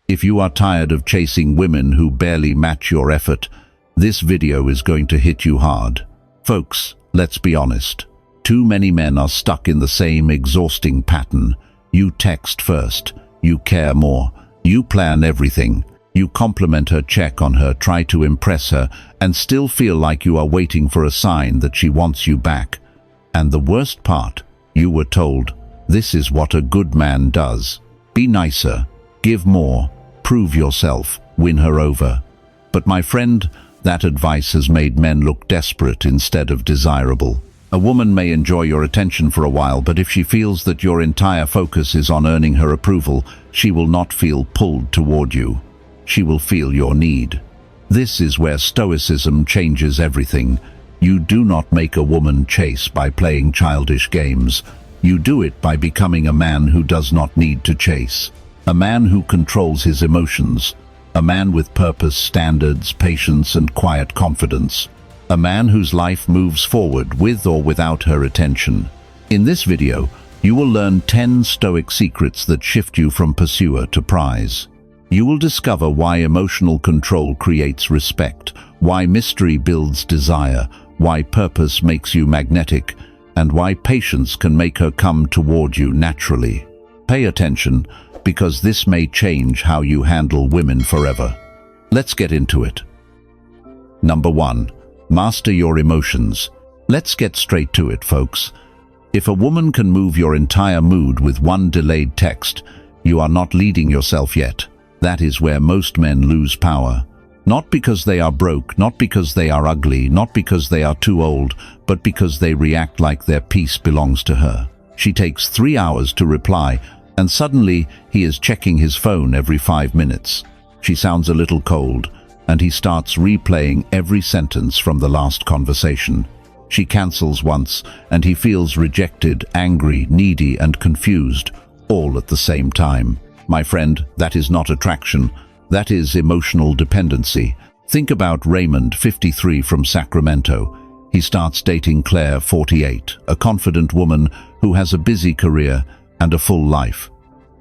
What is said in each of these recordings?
If you are tired of chasing women who barely match your effort, this video is going to hit you hard. Folks, let's be honest. Too many men are stuck in the same exhausting pattern. You text first, you care more, you plan everything, you compliment her, check on her, try to impress her, and still feel like you are waiting for a sign that she wants you back. And the worst part, you were told, this is what a good man does. Be nicer, give more, prove yourself, win her over. But my friend, that advice has made men look desperate instead of desirable. A woman may enjoy your attention for a while, but if she feels that your entire focus is on earning her approval, she will not feel pulled toward you. She will feel your need. This is where Stoicism changes everything. You do not make a woman chase by playing childish games. You do it by becoming a man who does not need to chase. A man who controls his emotions. A man with purpose, standards, patience, and quiet confidence. A man whose life moves forward with or without her attention. In this video, you will learn 10 Stoic secrets that shift you from pursuer to prize. You will discover why emotional control creates respect, why mystery builds desire, why purpose makes you magnetic, and why patience can make her come toward you naturally. Pay attention, because this may change how you handle women forever. Let's get into it. Number 1. Master your emotions. Let's get straight to it, folks. If a woman can move your entire mood with one delayed text, you are not leading yourself yet. That is where most men lose power. Not because they are broke, not because they are ugly, not because they are too old, but because they react like their peace belongs to her. She takes 3 hours to reply, and suddenly he is checking his phone every 5 minutes. She sounds a little cold, and he starts replaying every sentence from the last conversation. She cancels once, and he feels rejected, angry, needy, and confused, all at the same time. My friend, that is not attraction. That is emotional dependency. Think about Raymond, 53, from Sacramento. He starts dating Claire, 48, a confident woman who has a busy career and a full life.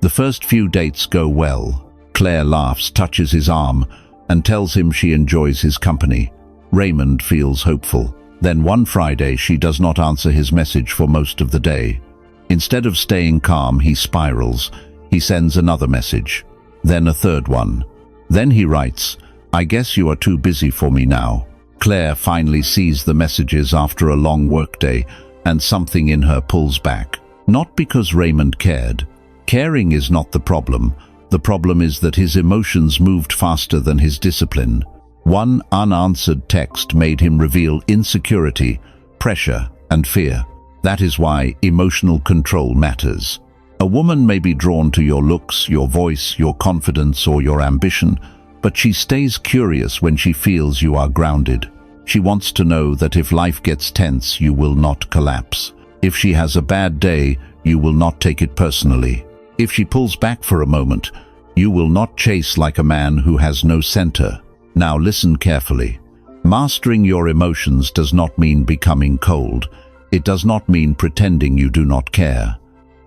The first few dates go well. Claire laughs, touches his arm, and tells him she enjoys his company. Raymond feels hopeful. Then one Friday, she does not answer his message for most of the day. Instead of staying calm, he spirals. He sends another message, then a third one. Then he writes, "I guess you are too busy for me now." Claire finally sees the messages after a long workday, and something in her pulls back. Not because Raymond cared. Caring is not the problem. The problem is that his emotions moved faster than his discipline. One unanswered text made him reveal insecurity, pressure, and fear. That is why emotional control matters. A woman may be drawn to your looks, your voice, your confidence, or your ambition, but she stays curious when she feels you are grounded. She wants to know that if life gets tense, you will not collapse. If she has a bad day, you will not take it personally. If she pulls back for a moment, you will not chase like a man who has no center. Now listen carefully. Mastering your emotions does not mean becoming cold. It does not mean pretending you do not care.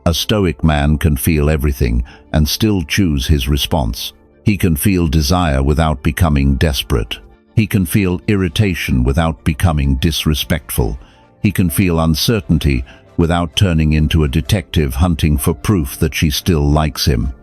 A stoic man can feel everything and still choose his response. He can feel desire without becoming desperate. He can feel irritation without becoming disrespectful. He can feel uncertainty without turning into a detective hunting for proof that she still likes him.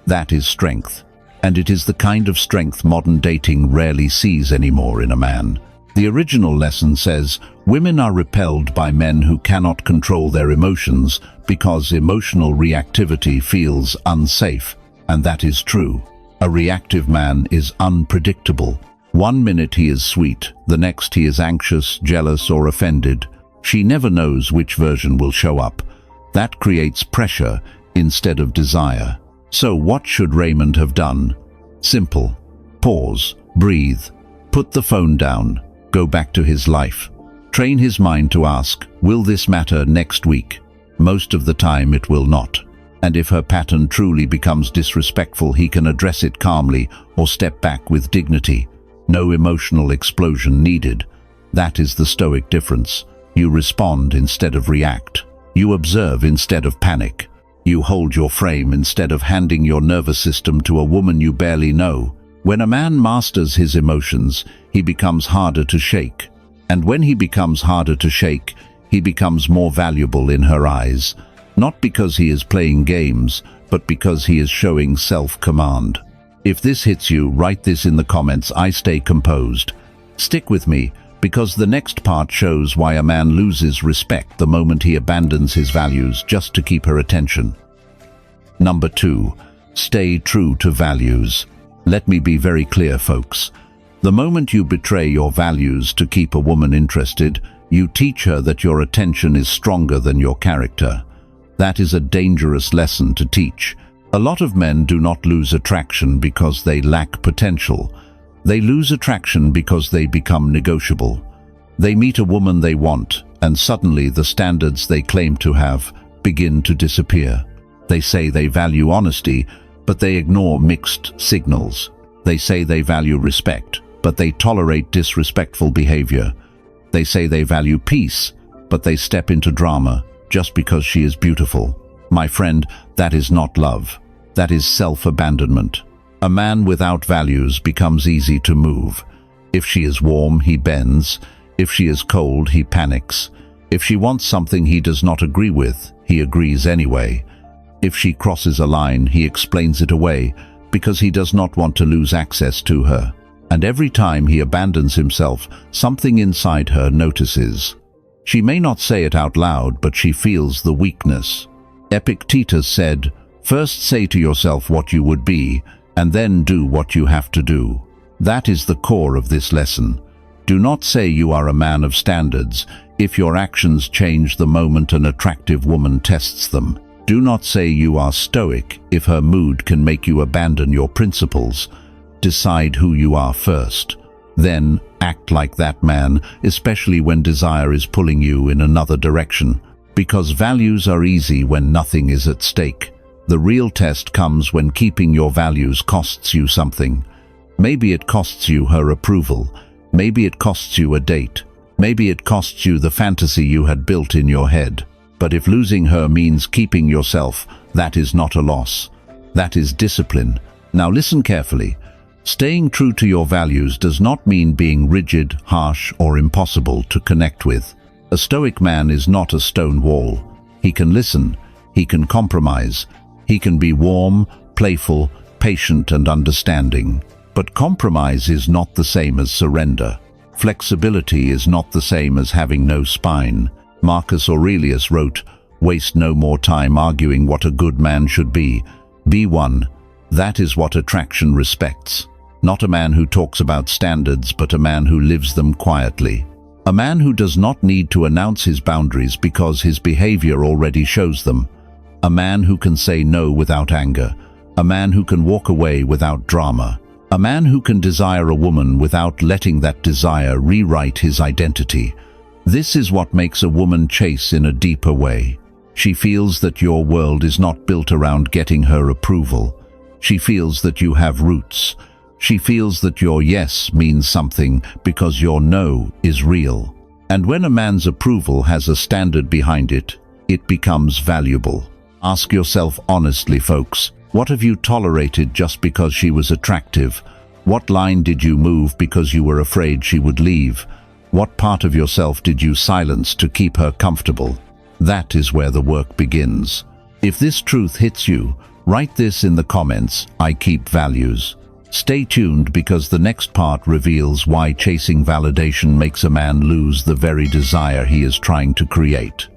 That is strength. And it is the kind of strength modern dating rarely sees anymore in a man. The original lesson says, women are repelled by men who cannot control their emotions because emotional reactivity feels unsafe. And that is true. A reactive man is unpredictable. 1 minute he is sweet, the next he is anxious, jealous, or offended. She never knows which version will show up. That creates pressure instead of desire. So what should Raymond have done? Simple. Pause, breathe, put the phone down, go back to his life. Train his mind to ask, will this matter next week? Most of the time it will not. And if her pattern truly becomes disrespectful, he can address it calmly or step back with dignity. No emotional explosion needed. That is the Stoic difference. You respond instead of react. You observe instead of panic. You hold your frame instead of handing your nervous system to a woman you barely know. When a man masters his emotions, he becomes harder to shake. And when he becomes harder to shake, he becomes more valuable in her eyes. Not because he is playing games, but because he is showing self-command. If this hits you, write this in the comments. I stay composed. Stick with me, because the next part shows why a man loses respect the moment he abandons his values just to keep her attention. Number 2. Stay true to values. Let me be very clear, folks. The moment you betray your values to keep a woman interested, you teach her that your attention is stronger than your character. That is a dangerous lesson to teach. A lot of men do not lose attraction because they lack potential. They lose attraction because they become negotiable. They meet a woman they want, and suddenly the standards they claim to have begin to disappear. They say they value honesty, but they ignore mixed signals. They say they value respect, but they tolerate disrespectful behavior. They say they value peace, but they step into drama just because she is beautiful. My friend, that is not love. That is self-abandonment. A man without values becomes easy to move. If she is warm, he bends. If she is cold, he panics. If she wants something he does not agree with, he agrees anyway. If she crosses a line, he explains it away because he does not want to lose access to her. And every time he abandons himself, something inside her notices. She may not say it out loud, but she feels the weakness. Epictetus said, "First say to yourself what you would be, and then do what you have to do." That is the core of this lesson. Do not say you are a man of standards if your actions change the moment an attractive woman tests them. Do not say you are stoic if her mood can make you abandon your principles. Decide who you are first. Then act like that man, especially when desire is pulling you in another direction. Because values are easy when nothing is at stake. The real test comes when keeping your values costs you something. Maybe it costs you her approval. Maybe it costs you a date. Maybe it costs you the fantasy you had built in your head. But if losing her means keeping yourself, that is not a loss. That is discipline. Now listen carefully. Staying true to your values does not mean being rigid, harsh, or impossible to connect with. A stoic man is not a stone wall. He can listen. He can compromise. He can be warm, playful, patient, and understanding. But compromise is not the same as surrender. Flexibility is not the same as having no spine. Marcus Aurelius wrote, "Waste no more time arguing what a good man should be. Be one." That is what attraction respects. Not a man who talks about standards, but a man who lives them quietly. A man who does not need to announce his boundaries because his behavior already shows them. A man who can say no without anger. A man who can walk away without drama. A man who can desire a woman without letting that desire rewrite his identity. This is what makes a woman chase in a deeper way. She feels that your world is not built around getting her approval. She feels that you have roots. She feels that your yes means something because your no is real. And when a man's approval has a standard behind it, it becomes valuable. Ask yourself honestly, folks, what have you tolerated just because she was attractive? What line did you move because you were afraid she would leave? What part of yourself did you silence to keep her comfortable? That is where the work begins. If this truth hits you, write this in the comments, I keep values. Stay tuned because the next part reveals why chasing validation makes a man lose the very desire he is trying to create.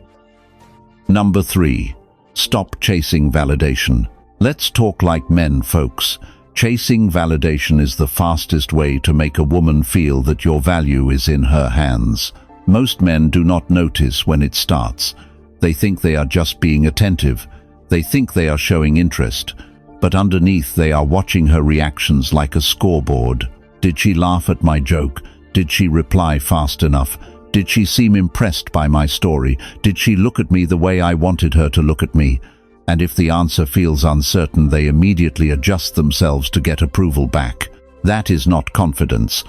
Number 3. Stop chasing validation. Let's talk like men, folks. Chasing validation is the fastest way to make a woman feel that your value is in her hands. Most men do not notice when it starts. They think they are just being attentive. They think they are showing interest. But underneath they are watching her reactions like a scoreboard. Did she laugh at my joke? Did she reply fast enough? Did she seem impressed by my story? Did she look at me the way I wanted her to look at me? And if the answer feels uncertain, they immediately adjust themselves to get approval back. That is not confidence.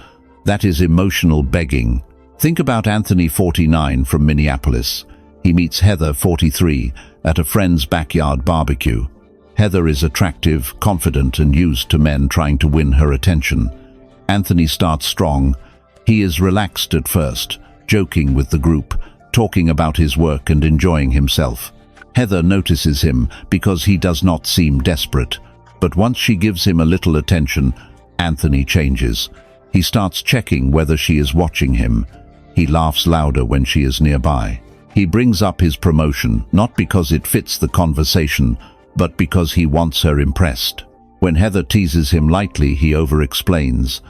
That is emotional begging. Think about Anthony, 49, from Minneapolis. He meets Heather, 43. at a friend's backyard barbecue. Heather is attractive, confident, and used to men trying to win her attention. Anthony starts strong. He is relaxed at first, joking with the group, talking about his work and enjoying himself. Heather notices him because he does not seem desperate, but once she gives him a little attention, Anthony changes. He starts checking whether she is watching him. He laughs louder when she is nearby. He brings up his promotion, not because it fits the conversation, but because he wants her impressed. When Heather teases him lightly, he over-explains.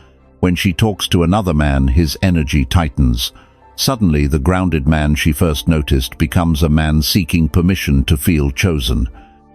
When she talks to another man, his energy tightens. Suddenly, the grounded man she first noticed becomes a man seeking permission to feel chosen.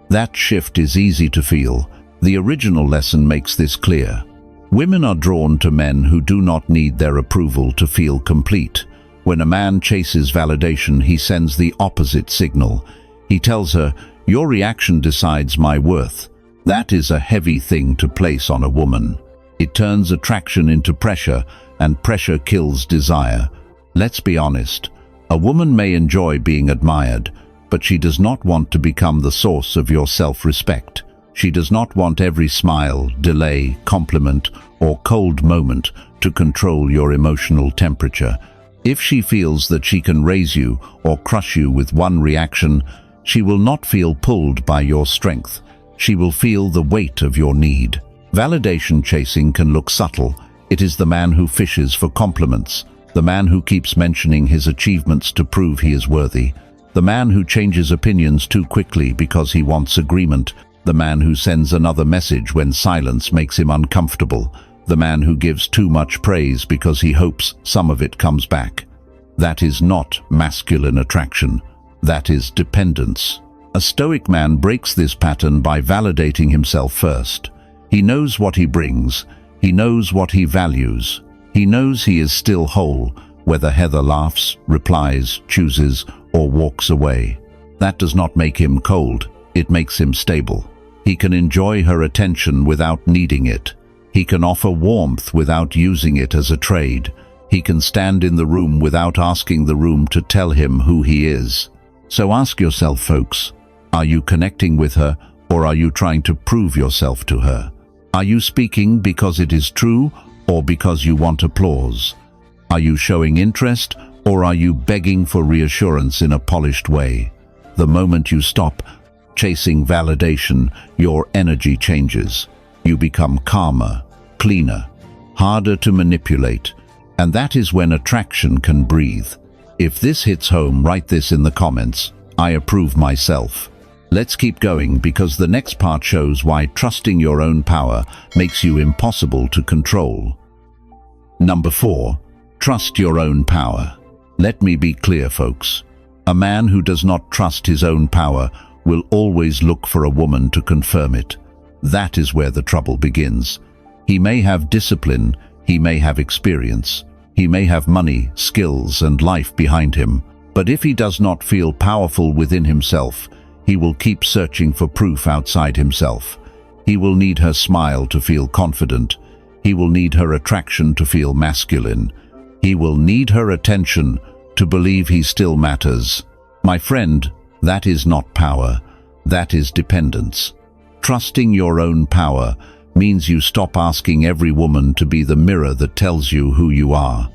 That shift is easy to feel. The original lesson makes this clear. Women are drawn to men who do not need their approval to feel complete. When a man chases validation, he sends the opposite signal. He tells her, "Your reaction decides my worth." That is a heavy thing to place on a woman. It turns attraction into pressure, and pressure kills desire. Let's be honest. A woman may enjoy being admired, but she does not want to become the source of your self-respect. She does not want every smile, delay, compliment, or cold moment to control your emotional temperature. If she feels that she can raise you or crush you with one reaction, she will not feel pulled by your strength. She will feel the weight of your need. Validation chasing can look subtle. It is the man who fishes for compliments, the man who keeps mentioning his achievements to prove he is worthy, the man who changes opinions too quickly because he wants agreement, the man who sends another message when silence makes him uncomfortable, the man who gives too much praise because he hopes some of it comes back. That is not masculine attraction. That is dependence. A Stoic man breaks this pattern by validating himself first. He knows what he brings. He knows what he values. He knows he is still whole, whether Heather laughs, replies, chooses, or walks away. That does not make him cold. It makes him stable. He can enjoy her attention without needing it. He can offer warmth without using it as a trade. He can stand in the room without asking the room to tell him who he is. So ask yourself, folks, are you connecting with her, or are you trying to prove yourself to her? Are you speaking because it is true, or because you want applause? Are you showing interest, or are you begging for reassurance in a polished way? The moment you stop chasing validation, your energy changes. You become calmer, cleaner, harder to manipulate, and that is when attraction can breathe. If this hits home, write this in the comments. I approve myself. Let's keep going, because the next part shows why trusting your own power makes you impossible to control. Number 4. Trust your own power. Let me be clear, folks. A man who does not trust his own power will always look for a woman to confirm it. That is where the trouble begins. He may have discipline, he may have experience, he may have money, skills, and life behind him, but if he does not feel powerful within himself, he will keep searching for proof outside himself. He will need her smile to feel confident. He will need her attraction to feel masculine. He will need her attention to believe he still matters. My friend, that is not power. That is dependence. Trusting your own power means you stop asking every woman to be the mirror that tells you who you are.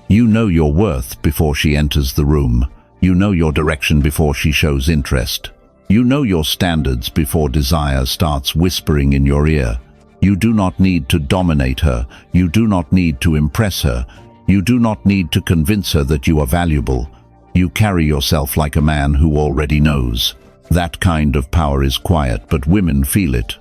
You know your worth before she enters the room. You know your direction before she shows interest. You know your standards before desire starts whispering in your ear. You do not need to dominate her. You do not need to impress her. You do not need to convince her that you are valuable. You carry yourself like a man who already knows. That kind of power is quiet, but women feel it.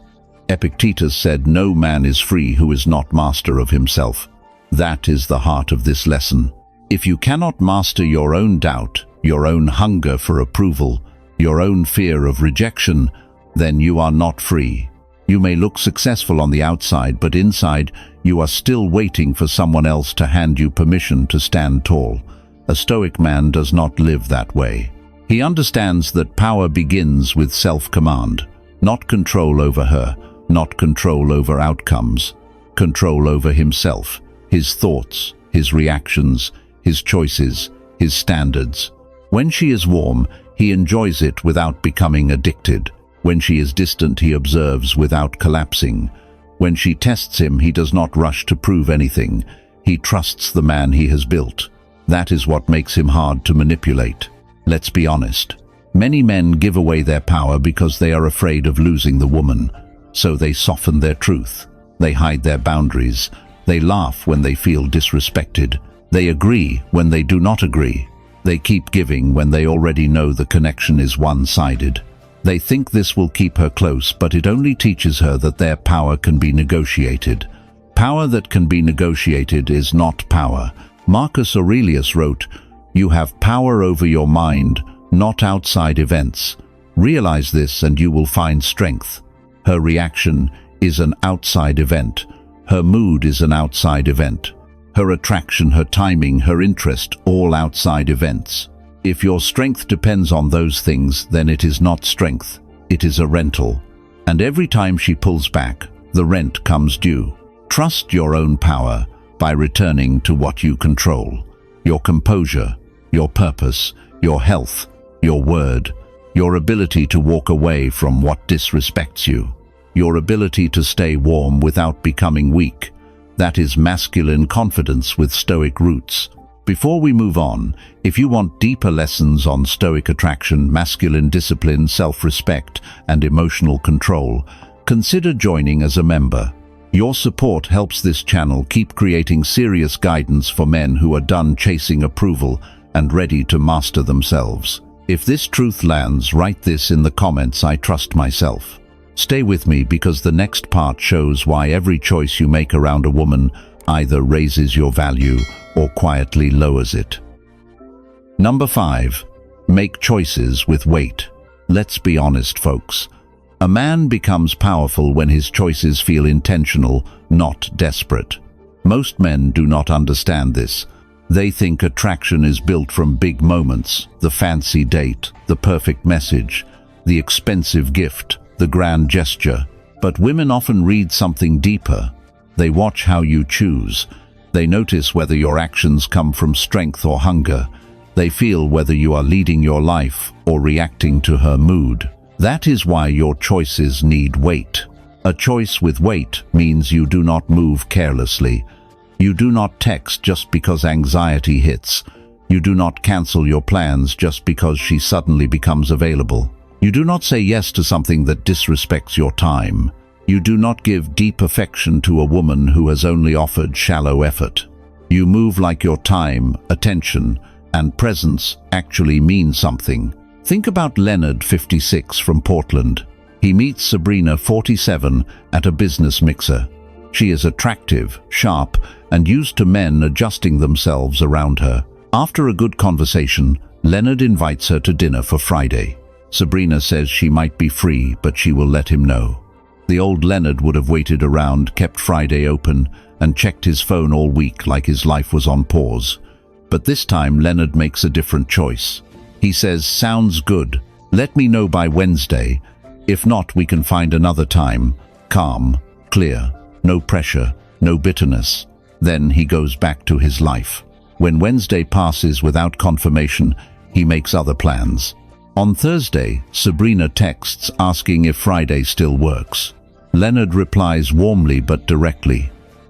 Epictetus said, "No man is free who is not master of himself." That is the heart of this lesson. If you cannot master your own doubt, your own hunger for approval, your own fear of rejection, then you are not free. You may look successful on the outside, but inside you are still waiting for someone else to hand you permission to stand tall. A Stoic man does not live that way. He understands that power begins with self-command, not control over her, not control over outcomes, control over himself, his thoughts, his reactions, his choices, his standards. When she is warm, He enjoys it without becoming addicted. When she is distant, he observes without collapsing. When she tests him, he does not rush to prove anything. He trusts the man he has built. That is what makes him hard to manipulate. Let's be honest. Many men give away their power because they are afraid of losing the woman. So they soften their truth. They hide their boundaries. They laugh when they feel disrespected. They agree when they do not agree. They keep giving when they already know the connection is one-sided. They think this will keep her close, but it only teaches her that their power can be negotiated. Power that can be negotiated is not power. Marcus Aurelius wrote, "You have power over your mind, not outside events. Realize this and you will find strength." Her reaction is an outside event. Her mood is an outside event. Her attraction, her timing, her interest, all outside events. If your strength depends on those things, then it is not strength, it is a rental. And every time she pulls back, the rent comes due. Trust your own power by returning to what you control. Your composure, your purpose, your health, your word, your ability to walk away from what disrespects you, your ability to stay warm without becoming weak. That is masculine confidence with Stoic roots. Before we move on, if you want deeper lessons on Stoic attraction, masculine discipline, self-respect, and emotional control, consider joining as a member. Your support helps this channel keep creating serious guidance for men who are done chasing approval and ready to master themselves. If this truth lands, write this in the comments: "I trust myself." Stay with me because the next part shows why every choice you make around a woman either raises your value or quietly lowers it. Number 5. Make choices with weight. Let's be honest, folks. A man becomes powerful when his choices feel intentional, not desperate. Most men do not understand this. They think attraction is built from big moments: the fancy date, the perfect message, the expensive gift, the grand gesture. But women often read something deeper. They watch how you choose. They notice whether your actions come from strength or hunger. They feel whether you are leading your life or reacting to her mood. That is why your choices need weight. A choice with weight means you do not move carelessly. You do not text just because anxiety hits. You do not cancel your plans just because she suddenly becomes available. You do not say yes to something that disrespects your time. You do not give deep affection to a woman who has only offered shallow effort. You move like your time, attention, and presence actually mean something. Think about Leonard, 56, from Portland. He meets Sabrina, 47, at a business mixer. She is attractive, sharp, and used to men adjusting themselves around her. After a good conversation, Leonard invites her to dinner for Friday. Sabrina says she might be free, but she will let him know. The old Leonard would have waited around, kept Friday open, and checked his phone all week like his life was on pause. But this time Leonard makes a different choice. He says, "Sounds good. Let me know by Wednesday. If not, we can find another time." Calm, clear, no pressure, no bitterness. Then he goes back to his life. When Wednesday passes without confirmation, he makes other plans. On Thursday, Sabrina texts asking if Friday still works. Leonard replies warmly but directly,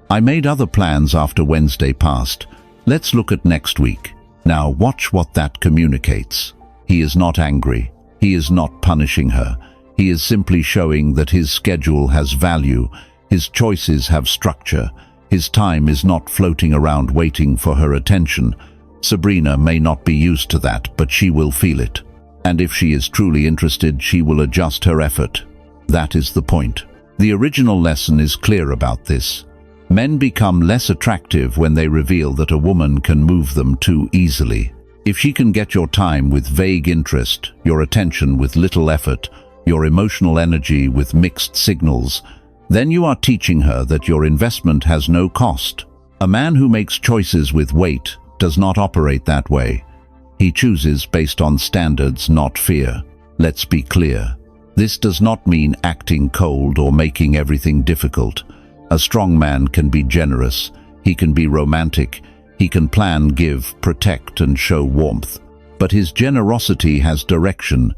"I made other plans after Wednesday passed. Let's look at next week." Now watch what that communicates. He is not angry. He is not punishing her. He is simply showing that his schedule has value, his choices have structure, his time is not floating around waiting for her attention. Sabrina may not be used to that, but she will feel it. And if she is truly interested, she will adjust her effort. That is the point. The original lesson is clear about this. Men become less attractive when they reveal that a woman can move them too easily. If she can get your time with vague interest, your attention with little effort, your emotional energy with mixed signals, then you are teaching her that your investment has no cost. A man who makes choices with weight does not operate that way. He chooses based on standards, not fear. Let's be clear. This does not mean acting cold or making everything difficult. A strong man can be generous. He can be romantic. He can plan, give, protect, and show warmth. but his generosity has direction.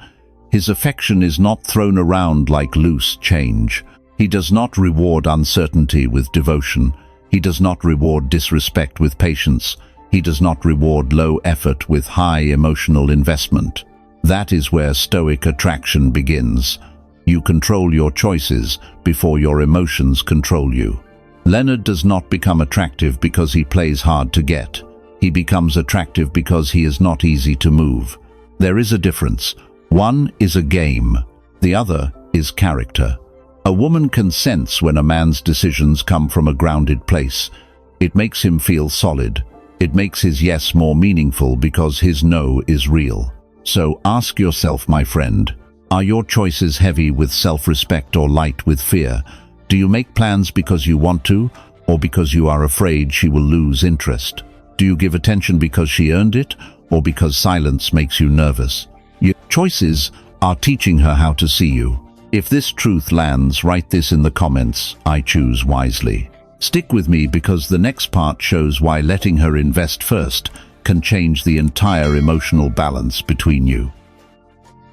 His affection is not thrown around like loose change. He does not reward uncertainty with devotion. He does not reward disrespect with patience. He does not reward low effort with high emotional investment. That is where Stoic attraction begins. You control your choices before your emotions control you. Leonard does not become attractive because he plays hard to get. He becomes attractive because he is not easy to move. There is a difference. One is a game. The other is character. A woman can sense when a man's decisions come from a grounded place. It makes him feel solid. It makes his yes more meaningful because his no is real. So ask yourself, my friend, are your choices heavy with self-respect or light with fear? Do you make plans because you want to, or because you are afraid she will lose interest? Do you give attention because she earned it, or because silence makes you nervous? Your choices are teaching her how to see you. If this truth lands, write this in the comments: I choose wisely. Stick with me because the next part shows why letting her invest first can change the entire emotional balance between you.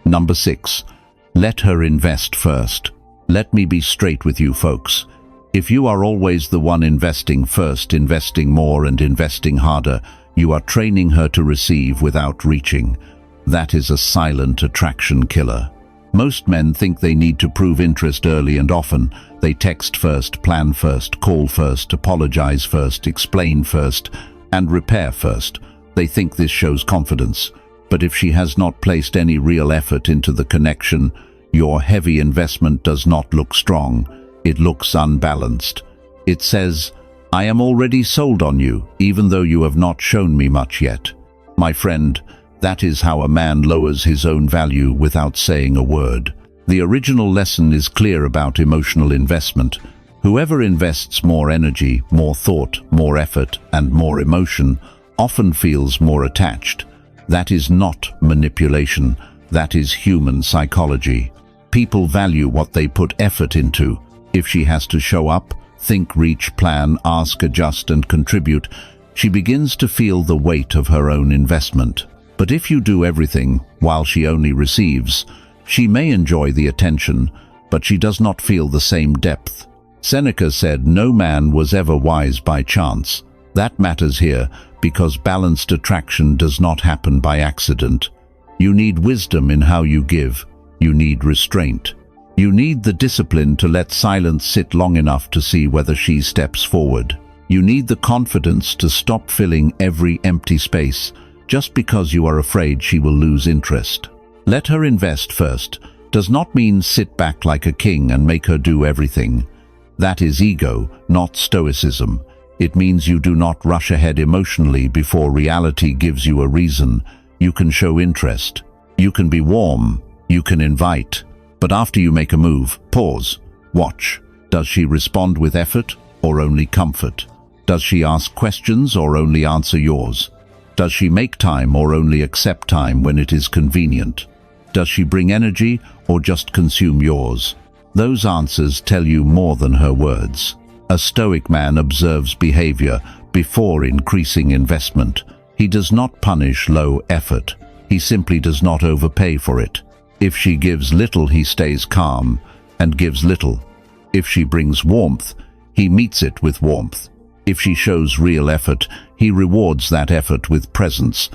Number 6. Let her invest first. Let me be straight with you, folks. If you are always the one investing first, investing more and investing harder, you are training her to receive without reaching. That is a silent attraction killer. Most men think they need to prove interest early and often. They text first, plan first, call first, apologize first, explain first, and repair first. They think this shows confidence. But if she has not placed any real effort into the connection, your heavy investment does not look strong. It looks unbalanced. It says, I am already sold on you, even though you have not shown me much yet. My friend, that is how a man lowers his own value without saying a word. The original lesson is clear about emotional investment. Whoever invests more energy, more thought, more effort, and more emotion often feels more attached. That is not manipulation. That is human psychology. People value what they put effort into. If she has to show up, think, reach, plan, ask, adjust, and contribute, she begins to feel the weight of her own investment. But if you do everything while she only receives, she may enjoy the attention, but she does not feel the same depth. Seneca said, no man was ever wise by chance. That matters here because balanced attraction does not happen by accident. You need wisdom in how you give. You need restraint. You need the discipline to let silence sit long enough to see whether she steps forward. You need the confidence to stop filling every empty space just because you are afraid she will lose interest. Let her invest first does not mean sit back like a king and make her do everything. That is ego, not stoicism. It means you do not rush ahead emotionally before reality gives you a reason. You can show interest. You can be warm. You can invite. But after you make a move, pause. Watch. Does she respond with effort or only comfort? Does she ask questions or only answer yours? Does she make time or only accept time when it is convenient? Does she bring energy or just consume yours? Those answers tell you more than her words. A Stoic man observes behavior before increasing investment. He does not punish low effort. He simply does not overpay for it. If she gives little, he stays calm and gives little. If she brings warmth, he meets it with warmth. If she shows real effort, he rewards that effort with presence.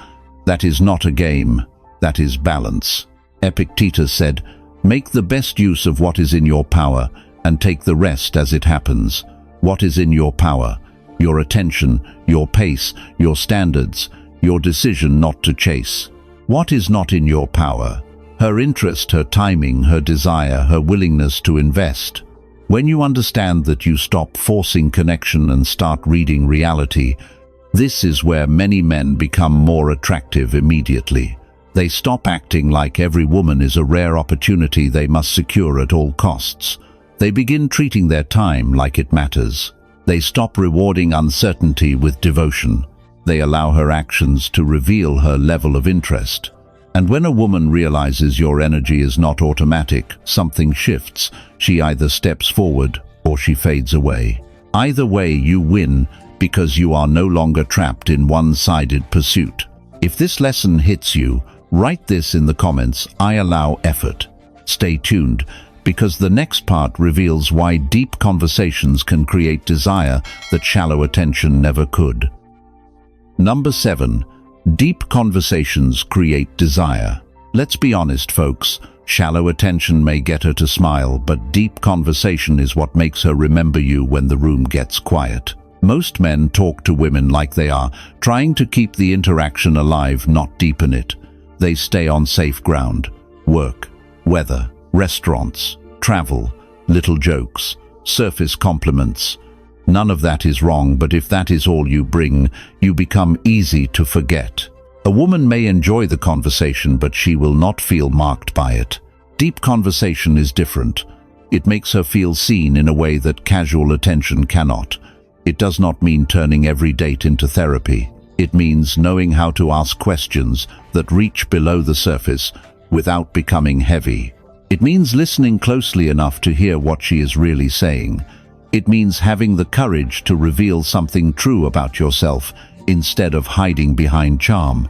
That is not a game, that is balance. Epictetus said, make the best use of what is in your power and take the rest as it happens. What is in your power? Your attention, your pace, your standards, your decision not to chase. What is not in your power? Her interest, her timing, her desire, her willingness to invest. When you understand that, you stop forcing connection and start reading reality. This is where many men become more attractive immediately. They stop acting like every woman is a rare opportunity they must secure at all costs. They begin treating their time like it matters. They stop rewarding uncertainty with devotion. They allow her actions to reveal her level of interest. And when a woman realizes your energy is not automatic, something shifts. She either steps forward or she fades away. Either way, you win because you are no longer trapped in one-sided pursuit. If this lesson hits you, write this in the comments: I allow effort. Stay tuned, because the next part reveals why deep conversations can create desire that shallow attention never could. Number 7. Deep conversations create desire. Let's be honest, folks. Shallow attention may get her to smile, but deep conversation is what makes her remember you when the room gets quiet. Most men talk to women like they are, trying to keep the interaction alive, not deepen it. They stay on safe ground. Work, weather, restaurants, travel, little jokes, surface compliments. None of that is wrong, but if that is all you bring, you become easy to forget. A woman may enjoy the conversation, but she will not feel marked by it. Deep conversation is different. It makes her feel seen in a way that casual attention cannot. It does not mean turning every date into therapy. It means knowing how to ask questions that reach below the surface without becoming heavy. It means listening closely enough to hear what she is really saying. It means having the courage to reveal something true about yourself instead of hiding behind charm.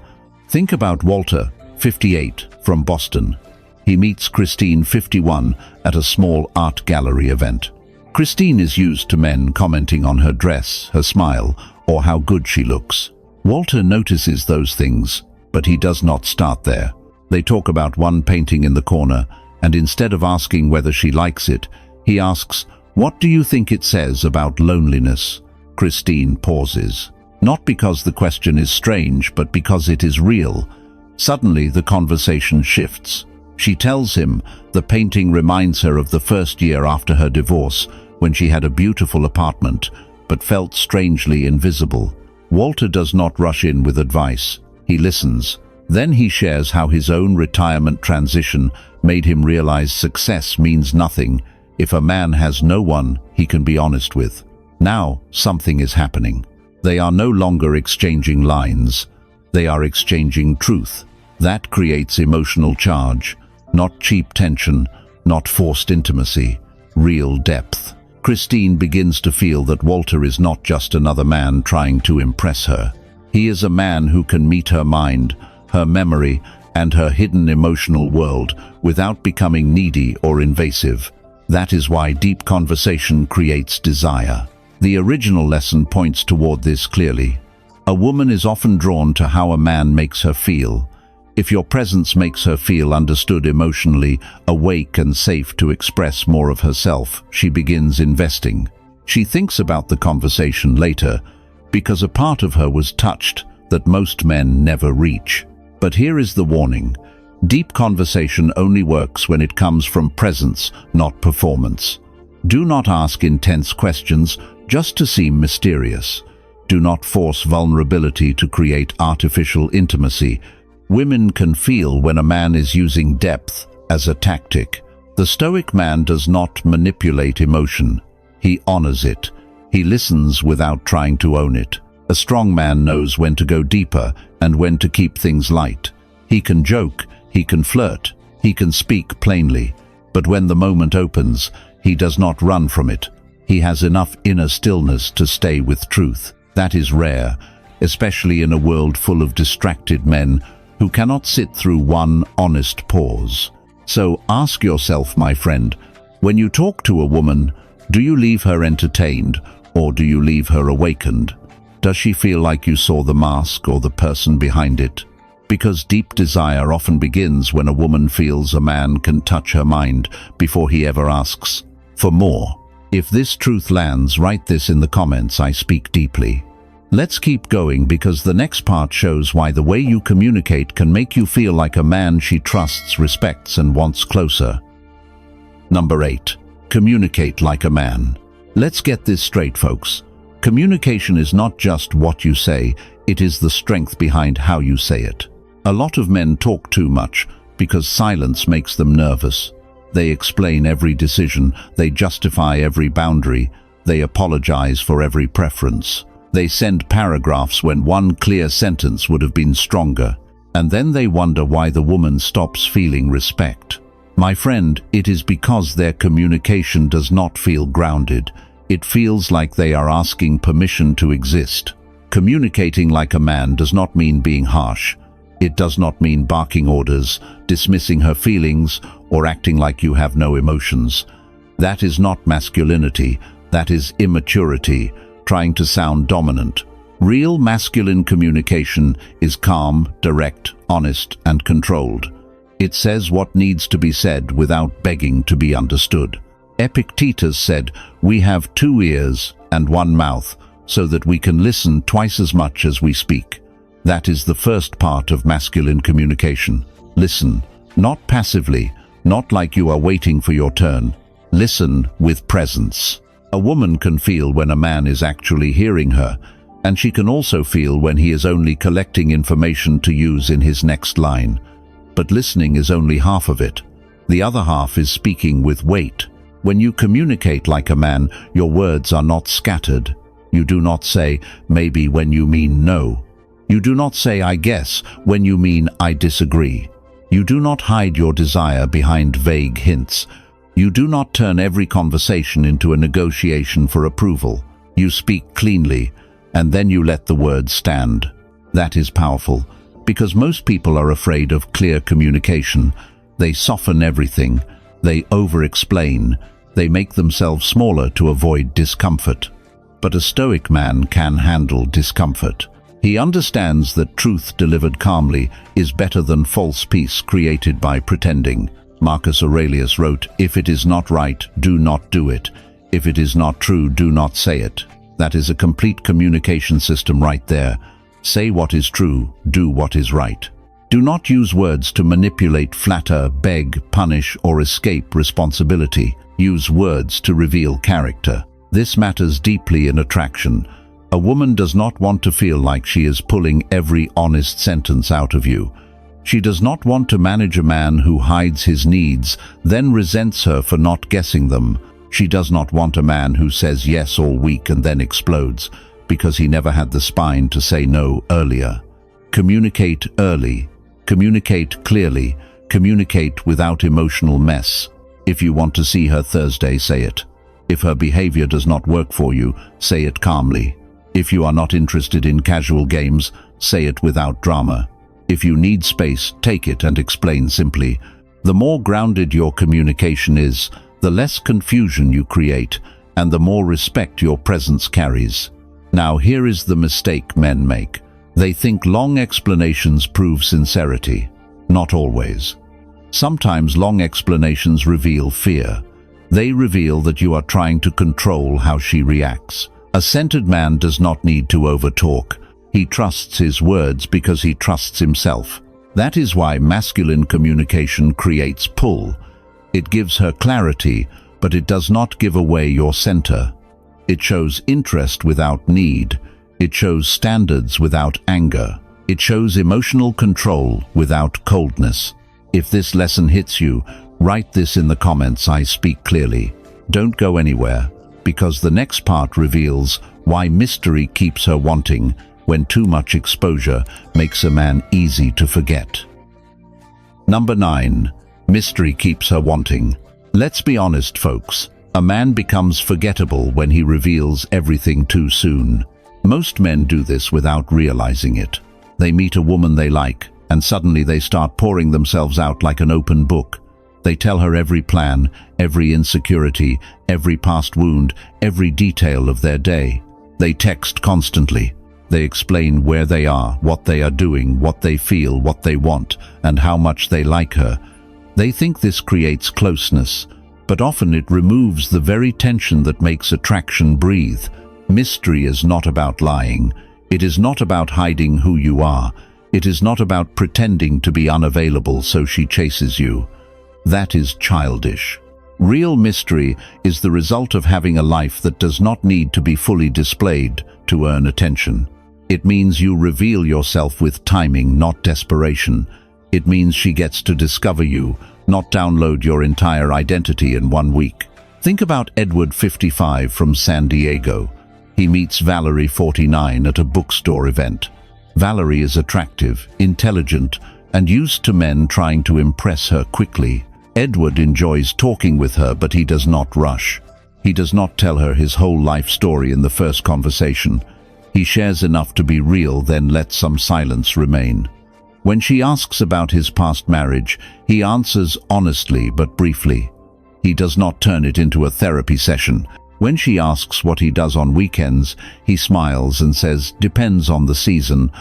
Think about Walter, 58, from Boston. He meets Christine, 51, at a small art gallery event. Christine is used to men commenting on her dress, her smile, or how good she looks. Walter notices those things, but he does not start there. They talk about one painting in the corner, and instead of asking whether she likes it, he asks, "What do you think it says about loneliness?" Christine pauses. Not because the question is strange, but because it is real. Suddenly, the conversation shifts. She tells him the painting reminds her of the first year after her divorce, when she had a beautiful apartment, but felt strangely invisible. Walter does not rush in with advice. He listens. Then he shares how his own retirement transition made him realize success means nothing if a man has no one he can be honest with. Now, something is happening. They are no longer exchanging lines. They are exchanging truth. That creates emotional charge. Not cheap tension, not forced intimacy, real depth. Christine begins to feel that Walter is not just another man trying to impress her. He is a man who can meet her mind, her memory, and her hidden emotional world without becoming needy or invasive. That is why deep conversation creates desire. The original lesson points toward this clearly. A woman is often drawn to how a man makes her feel. If your presence makes her feel understood emotionally, awake and safe to express more of herself, she begins investing. She thinks about the conversation later, because a part of her was touched that most men never reach. But here is the warning. Deep conversation only works when it comes from presence, not performance. Do not ask intense questions just to seem mysterious. Do not force vulnerability to create artificial intimacy. Women can feel when a man is using depth as a tactic. The Stoic man does not manipulate emotion. He honors it. He listens without trying to own it. A strong man knows when to go deeper and when to keep things light. He can joke, he can flirt, he can speak plainly. But when the moment opens, he does not run from it. He has enough inner stillness to stay with truth. That is rare, especially in a world full of distracted men who cannot sit through one honest pause. So ask yourself, my friend, when you talk to a woman, do you leave her entertained or do you leave her awakened? Does she feel like you saw the mask or the person behind it? Because deep desire often begins when a woman feels a man can touch her mind before he ever asks for more. If this truth lands, write this in the comments: I speak deeply. Let's keep going, because the next part shows why the way you communicate can make you feel like a man she trusts, respects, and wants closer. Number 8. Communicate like a man. Let's get this straight, folks. Communication is not just what you say, it is the strength behind how you say it. A lot of men talk too much because silence makes them nervous. They explain every decision, they justify every boundary, they apologize for every preference. They send paragraphs when one clear sentence would have been stronger. And then they wonder why the woman stops feeling respect. My friend, it is because their communication does not feel grounded. It feels like they are asking permission to exist. Communicating like a man does not mean being harsh. It does not mean barking orders, dismissing her feelings, or acting like you have no emotions. That is not masculinity, that is immaturity, trying to sound dominant. Real masculine communication is calm, direct, honest, and controlled. It says what needs to be said without begging to be understood. Epictetus said, "We have 2 ears and 1 mouth, so that we can listen twice as much as we speak." That is the first part of masculine communication. Listen, not passively, not like you are waiting for your turn. Listen with presence. A woman can feel when a man is actually hearing her, and she can also feel when he is only collecting information to use in his next line. But listening is only half of it. The other half is speaking with weight. When you communicate like a man, your words are not scattered. You do not say, "maybe," when you mean no. You do not say, "I guess," when you mean, "I disagree." You do not hide your desire behind vague hints. You do not turn every conversation into a negotiation for approval. You speak cleanly, and then you let the words stand. That is powerful, because most people are afraid of clear communication. They soften everything. They over-explain. They make themselves smaller to avoid discomfort. But a Stoic man can handle discomfort. He understands that truth delivered calmly is better than false peace created by pretending. Marcus Aurelius wrote, "If it is not right, do not do it. If it is not true, do not say it." That is a complete communication system right there. Say what is true, do what is right. Do not use words to manipulate, flatter, beg, punish, or escape responsibility. Use words to reveal character. This matters deeply in attraction. A woman does not want to feel like she is pulling every honest sentence out of you. She does not want to manage a man who hides his needs, then resents her for not guessing them. She does not want a man who says yes all week and then explodes because he never had the spine to say no earlier. Communicate early. Communicate clearly. Communicate without emotional mess. If you want to see her Thursday, say it. If her behavior does not work for you, say it calmly. If you are not interested in casual games, say it without drama. If you need space, take it and explain simply. The more grounded your communication is, the less confusion you create, and the more respect your presence carries. Now here is the mistake men make. They think long explanations prove sincerity. Not always. Sometimes long explanations reveal fear. They reveal that you are trying to control how she reacts. A centered man does not need to overtalk. He trusts his words because he trusts himself. That is why masculine communication creates pull. It gives her clarity, but it does not give away your center. It shows interest without need. It shows standards without anger. It shows emotional control without coldness. If this lesson hits you, write this in the comments. I speak clearly. Don't go anywhere, because the next part reveals why mystery keeps her wanting when too much exposure makes a man easy to forget. Number 9. Mystery keeps her wanting. Let's be honest, folks. A man becomes forgettable when he reveals everything too soon. Most men do this without realizing it. They meet a woman they like, and suddenly they start pouring themselves out like an open book. They tell her every plan, every insecurity, every past wound, every detail of their day. They text constantly. They explain where they are, what they are doing, what they feel, what they want, and how much they like her. They think this creates closeness, but often it removes the very tension that makes attraction breathe. Mystery is not about lying. It is not about hiding who you are. It is not about pretending to be unavailable so she chases you. That is childish. Real mystery is the result of having a life that does not need to be fully displayed to earn attention. It means you reveal yourself with timing, not desperation. It means she gets to discover you, not download your entire identity in 1 week. Think about Edward, 55, from San Diego. He meets Valerie, 49, at a bookstore event. Valerie is attractive, intelligent, and used to men trying to impress her quickly. Edward enjoys talking with her, but he does not rush. He does not tell her his whole life story in the first conversation. He shares enough to be real, then lets some silence remain. When she asks about his past marriage, he answers honestly but briefly. He does not turn it into a therapy session. When she asks what he does on weekends, he smiles and says, "Depends on the season,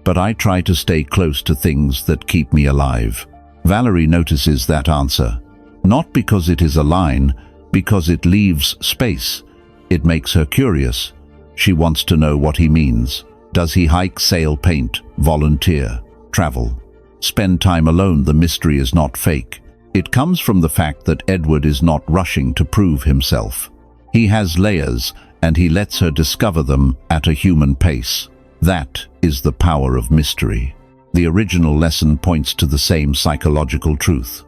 but I try to stay close to things that keep me alive." Valerie notices that answer. Not because it is a line, because it leaves space. It makes her curious. She wants to know what he means. Does he hike, sail, paint, volunteer, travel, spend time alone? The mystery is not fake. It comes from the fact that Edward is not rushing to prove himself. He has layers, and he lets her discover them at a human pace. That is the power of mystery. The original lesson points to the same psychological truth.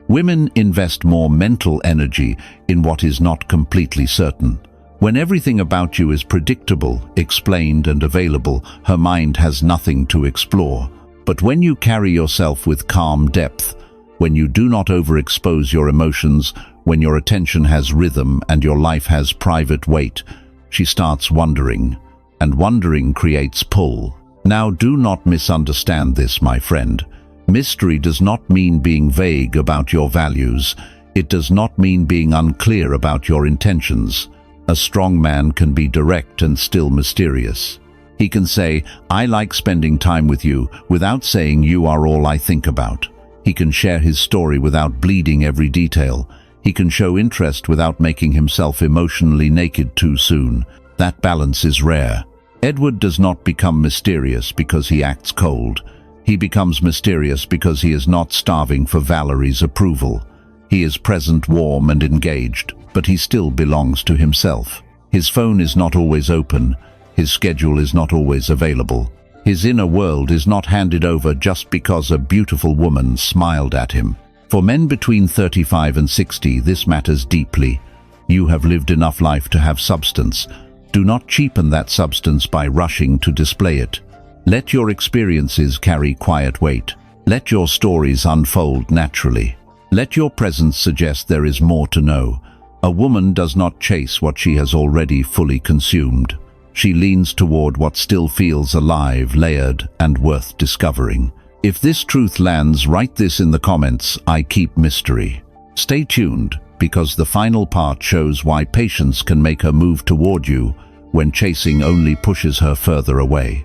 Women invest more mental energy in what is not completely certain. When everything about you is predictable, explained, and available, her mind has nothing to explore. But when you carry yourself with calm depth, when you do not overexpose your emotions, when your attention has rhythm and your life has private weight, she starts wondering, and wondering creates pull. Now, do not misunderstand this, my friend. Mystery does not mean being vague about your values. It does not mean being unclear about your intentions. A strong man can be direct and still mysterious. He can say, "I like spending time with you," without saying "you are all I think about." He can share his story without bleeding every detail. He can show interest without making himself emotionally naked too soon. That balance is rare. Edward does not become mysterious because he acts cold. He becomes mysterious because he is not starving for Valerie's approval. He is present, warm, and engaged, but he still belongs to himself. His phone is not always open. His schedule is not always available. His inner world is not handed over just because a beautiful woman smiled at him. For men between 35 and 60, this matters deeply. You have lived enough life to have substance. Do not cheapen that substance by rushing to display it. Let your experiences carry quiet weight. Let your stories unfold naturally. Let your presence suggest there is more to know. A woman does not chase what she has already fully consumed. She leans toward what still feels alive, layered, and worth discovering. If this truth lands, write this in the comments: "I keep mystery." Stay tuned, because the final part shows why patience can make her move toward you when chasing only pushes her further away.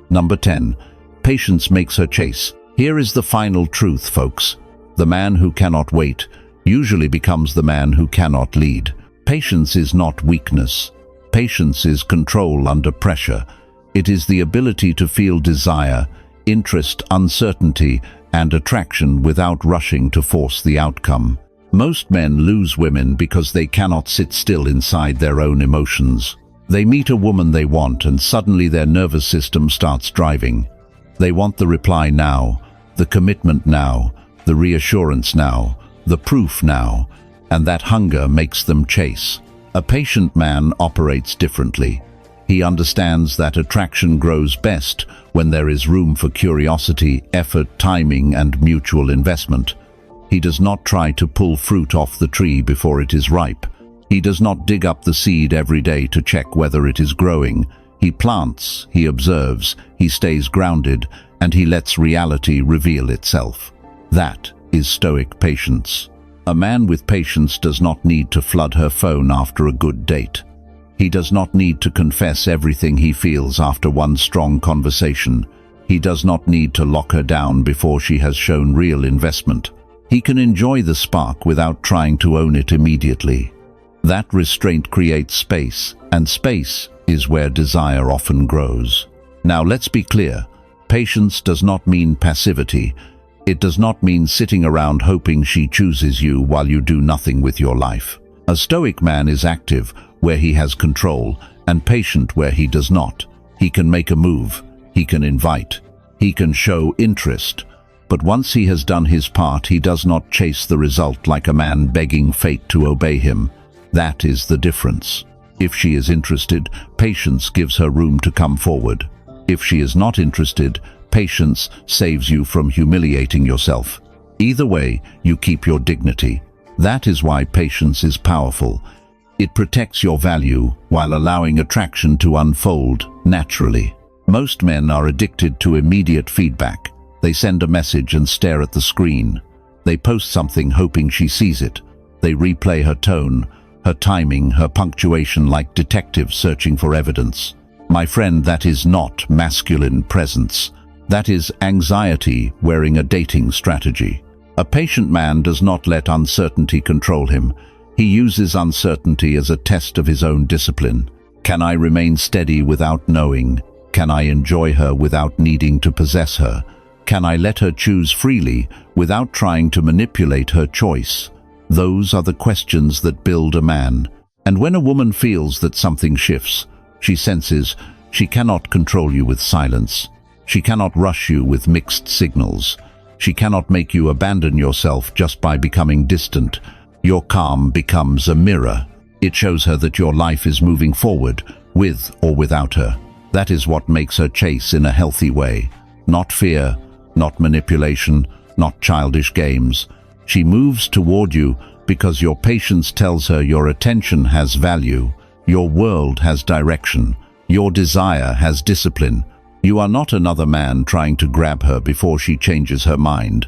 Number 10. Patience makes her chase. Here is the final truth, folks. The man who cannot wait usually becomes the man who cannot lead. Patience is not weakness. Patience is control under pressure. It is the ability to feel desire, interest, uncertainty, and attraction without rushing to force the outcome. Most men lose women because they cannot sit still inside their own emotions. They meet a woman they want, and suddenly their nervous system starts driving. They want the reply now, the commitment now, the reassurance now, the proof now, and that hunger makes them chase. A patient man operates differently. He understands that attraction grows best when there is room for curiosity, effort, timing, and mutual investment. He does not try to pull fruit off the tree before it is ripe. He does not dig up the seed every day to check whether it is growing. He plants, he observes, he stays grounded, and he lets reality reveal itself. That is Stoic patience. A man with patience does not need to flood her phone after a good date. He does not need to confess everything he feels after one strong conversation. He does not need to lock her down before she has shown real investment. He can enjoy the spark without trying to own it immediately. That restraint creates space, and space is where desire often grows. Now let's be clear. Patience does not mean passivity. It does not mean sitting around hoping she chooses you while you do nothing with your life. A Stoic man is active where he has control and patient where he does not. He can make a move, he can invite, he can show interest. But once he has done his part, he does not chase the result like a man begging fate to obey him. That is the difference. If she is interested, patience gives her room to come forward. If she is not interested, patience saves you from humiliating yourself. Either way, you keep your dignity. That is why patience is powerful. It protects your value while allowing attraction to unfold naturally. Most men are addicted to immediate feedback. They send a message and stare at the screen. They post something hoping she sees it. They replay her tone, her timing, her punctuation like detectives searching for evidence. My friend, that is not masculine presence. That is anxiety wearing a dating strategy. A patient man does not let uncertainty control him. He uses uncertainty as a test of his own discipline. Can I remain steady without knowing? Can I enjoy her without needing to possess her? Can I let her choose freely without trying to manipulate her choice? Those are the questions that build a man. And when a woman feels that something shifts, she senses she cannot control you with silence. She cannot rush you with mixed signals. She cannot make you abandon yourself just by becoming distant. Your calm becomes a mirror. It shows her that your life is moving forward, with or without her. That is what makes her chase in a healthy way. Not fear, not manipulation, not childish games. She moves toward you because your patience tells her your attention has value, your world has direction, your desire has discipline. You are not another man trying to grab her before she changes her mind.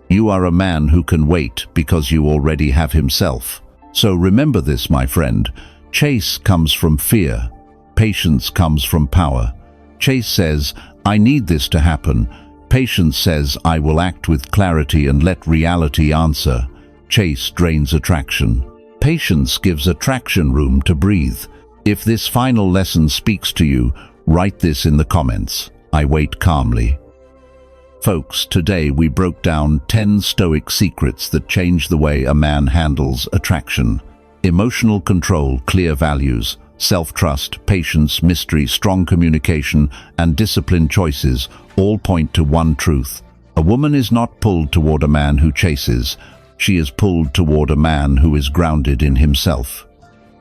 You are a man who can wait because you already have himself. So remember this, my friend. Chase comes from fear. Patience comes from power. Chase says, I need this to happen. Patience says, I will act with clarity and let reality answer. Chase drains attraction. Patience gives attraction room to breathe. If this final lesson speaks to you, write this in the comments. I wait calmly. Folks, today we broke down 10 Stoic secrets that change the way a man handles attraction. Emotional control, clear values, self-trust, patience, mystery, strong communication, and disciplined choices all point to one truth. A woman is not pulled toward a man who chases. She is pulled toward a man who is grounded in himself.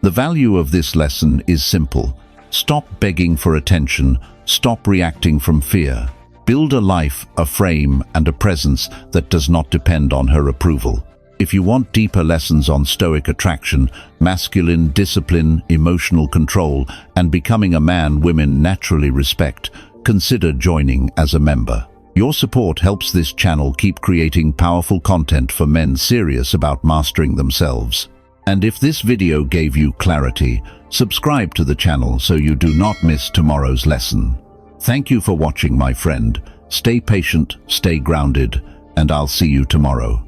The value of this lesson is simple. Stop begging for attention. Stop reacting from fear. Build a life, a frame, and a presence that does not depend on her approval. If you want deeper lessons on Stoic attraction, masculine discipline, emotional control, and becoming a man women naturally respect, consider joining as a member. Your support helps this channel keep creating powerful content for men serious about mastering themselves. And if this video gave you clarity, subscribe to the channel so you do not miss tomorrow's lesson. Thank you for watching, my friend. Stay patient, stay grounded, and I'll see you tomorrow.